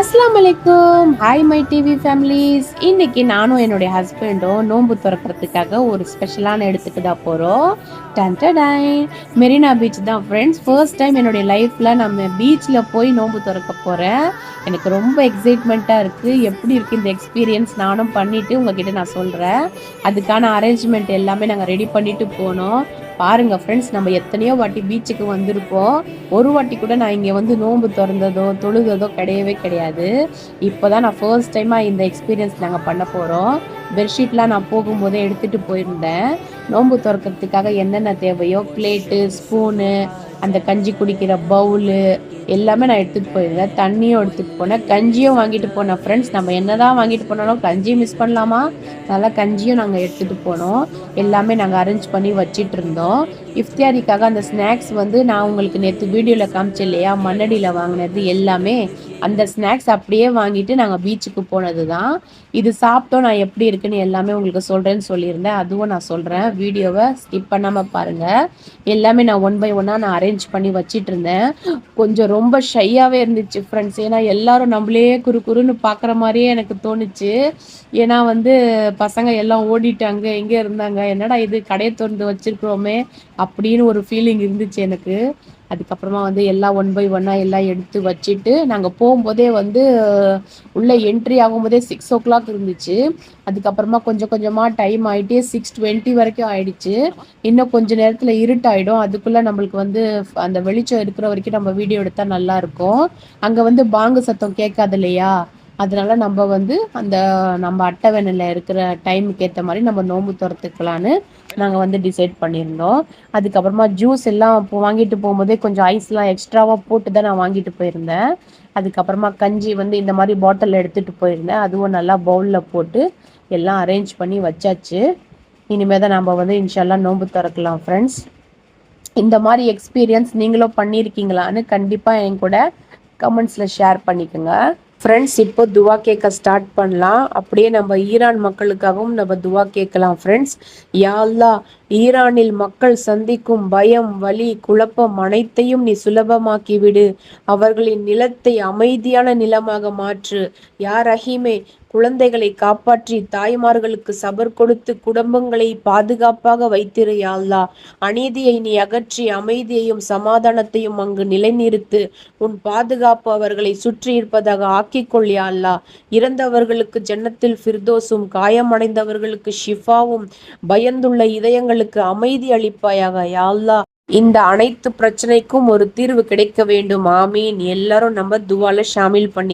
அஸ்ஸலாமு அலைக்கும். Hi my TV families. இன்னைக்கு நானும் என்னுடைய ஹஸ்பண்டும் நோன்பு திறக்கிறதுக்காக ஒரு ஸ்பெஷலான இடத்துக்கு தான் போகிறோம். டன் டடைன் மெரினா பீச் தான் ஃப்ரெண்ட்ஸ். ஃபர்ஸ்ட் டைம் என்னுடைய லைஃப்பில் நம்ம பீச்சில் போய் நோன்பு திறக்க போகிறேன். எனக்கு ரொம்ப எக்ஸைட்மெண்ட்டாக இருக்குது. எப்படி இருக்குது இந்த எக்ஸ்பீரியன்ஸ் நானும் பண்ணிவிட்டு உங்ககிட்ட நான் சொல்கிறேன். அதுக்கான அரேஞ்ச்மெண்ட் எல்லாமே நாங்கள் ரெடி பண்ணிவிட்டு போனோம். பாருங்கள் ஃப்ரெண்ட்ஸ், நம்ம எத்தனையோ வாட்டி பீச்சுக்கு வந்திருப்போம். ஒரு வாட்டி கூட நான் இங்கே வந்து நோன்பு திறந்ததோ தொழுததோ கிடையவே கிடையாது. இப்போ தான் நான் ஃபர்ஸ்ட் டைமாக இந்த எக்ஸ்பீரியன்ஸ் நாங்கள் பண்ண போகிறோம். பெட்ஷீட்லாம் நான் போகும்போதே எடுத்துகிட்டு போயிருந்தேன். நோன்பு திறக்கிறதுக்காக என்னென்ன தேவையோ பிளேட்டு, ஸ்பூனு, அந்த கஞ்சி குடிக்கிற பவுலு எல்லாமே நான் எடுத்துகிட்டு போயிருந்தேன். தண்ணியும் எடுத்துகிட்டு போனேன், கஞ்சியும் வாங்கிட்டு போனேன். ஃப்ரெண்ட்ஸ், நம்ம என்ன தான் வாங்கிட்டு போனாலும் கஞ்சியும் மிஸ் பண்ணலாமா? நல்லா கஞ்சியும் நாங்கள் எடுத்துகிட்டு போனோம். எல்லாமே நாங்கள் அரேஞ்ச் பண்ணி வச்சிட்டு இருந்தோம். இஃப்தியாரிக்காக அந்த ஸ்நாக்ஸ் வந்து நான் உங்களுக்கு நேற்று வீடியோவில் காமிச்சேன் இல்லையா, மண்ணடியில் வாங்கினது எல்லாமே அந்த ஸ்நாக்ஸ் அப்படியே வாங்கிட்டு நாங்கள் பீச்சுக்கு போனது தான். இது சாப்பிட்டோம், நான் எப்படி இருக்குன்னு எல்லாமே உங்களுக்கு சொல்கிறேன்னு சொல்லியிருந்தேன். அதுவும் நான் சொல்கிறேன், வீடியோவை ஸ்கிப் பண்ணாமல் பாருங்கள். எல்லாமே நான் ஒன் பை ஒன்னாக நான் அரேஞ்ச் பண்ணி வச்சிட்டு இருந்தேன். கொஞ்சம் ரொம்ப ஷையாகவே இருந்துச்சு ஃப்ரெண்ட்ஸ். ஏன்னா எல்லாரும் நம்மளே குறுன்னு பார்க்குற மாதிரியே எனக்கு தோணுச்சு. ஏன்னா வந்து பசங்க எல்லாம் ஓடிட்டாங்க, எங்கே இருந்தாங்க, என்னடா இது கடையை திறந்து வச்சிருக்கிறோமே அப்படின்னு ஒரு ஃபீலிங் இருந்துச்சு எனக்கு. அதுக்கப்புறமா வந்து எல்லாம் ஒன் பை ஒன்னாக எல்லாம் எடுத்து வச்சுட்டு நாங்கள் போகும்போதே வந்து உள்ளே என்ட்ரி ஆகும்போதே 6 o'clock இருந்துச்சு. அதுக்கப்புறமா கொஞ்சம் கொஞ்சமாக டைம் ஆகிட்டு 6:20 வரைக்கும் ஆயிடுச்சு. இன்னும் கொஞ்ச நேரத்தில் இருட்டாயிடும். அதுக்குள்ளே நம்மளுக்கு வந்து அந்த வெளிச்சம் இருக்கிற வரைக்கும் நம்ம வீடியோ எடுத்தால் நல்லா இருக்கும். அங்கே வந்து பாங்கு சத்தம் கேட்காது இல்லையா, அதனால நம்ம வந்து அந்த நம்ம அட்டவணையில் இருக்கிற டைமுக்கு ஏற்ற மாதிரி நம்ம நோன்பு திறத்துக்கலான்னு நாங்கள் வந்து டிசைட் பண்ணியிருந்தோம். அதுக்கப்புறமா ஜூஸ் எல்லாம் வாங்கிட்டு போகும்போதே கொஞ்சம் ஐஸ்லாம் எக்ஸ்ட்ராவாக போட்டு தான் நான் வாங்கிட்டு போயிருந்தேன். அதுக்கப்புறமா கஞ்சி வந்து இந்த மாதிரி பாட்டில் எடுத்துகிட்டு போயிருந்தேன். அதுவும் நல்லா பவுலில் போட்டு எல்லாம் அரேஞ்ச் பண்ணி வச்சாச்சு. இனிமேல் தான் நம்ம வந்து இன்ஷால்லா நோன்பு திறக்கலாம் ஃப்ரெண்ட்ஸ். இந்த மாதிரி எக்ஸ்பீரியன்ஸ் நீங்களும் பண்ணியிருக்கீங்களான்னு கண்டிப்பாக என் கூட கமெண்ட்ஸில் ஷேர் பண்ணிக்கோங்க ஃப்ரெண்ட்ஸ். இப்போ துவா கேட்க ஸ்டார்ட் பண்ணலாம். அப்படியே நம்ம ஈரான் மக்களுக்காகவும் நம்ம துவா கேட்கலாம் ஃப்ரெண்ட்ஸ். யா அல்லாஹ், ஈரானில் மக்கள் சந்திக்கும் பயம், வலி, குழப்பம் அனைத்தையும் நீ சுலபமாக்கி விடு. அவர்களின் நிலத்தை அமைதியான நிலமாக மாற்று. யா ரஹீமே, குழந்தைகளை காப்பாற்றி தாய்மார்களுக்கு சபர் கொடுத்து குடும்பங்களை பாதுகாப்பாக வைத்திரு யா அல்லாஹ். அநீதியை நீ அகற்றி அமைதியையும் சமாதானத்தையும் அங்கு நிலைநிறுத்து. உன் பாதுகாப்பு அவர்களை சுற்றி இருப்பதாக ஆக்கிக்கொள் யா அல்லாஹ். இறந்தவர்களுக்கு ஜன்னத்தில் ஃபிர்தோஸும் காயமடைந்தவர்களுக்கு ஷிஃபாவும் பயந்துள்ள இதயங்களுக்கு அமைதி அளிப்பாயாக யா அல்லாஹ். இந்த அனைத்து பிரச்சனைக்கும் ஒரு தீர்வு கிடைக்க வேண்டும். ஆமீன். எல்லாரும் நம்ம துவால ஷாமில் பண்ணி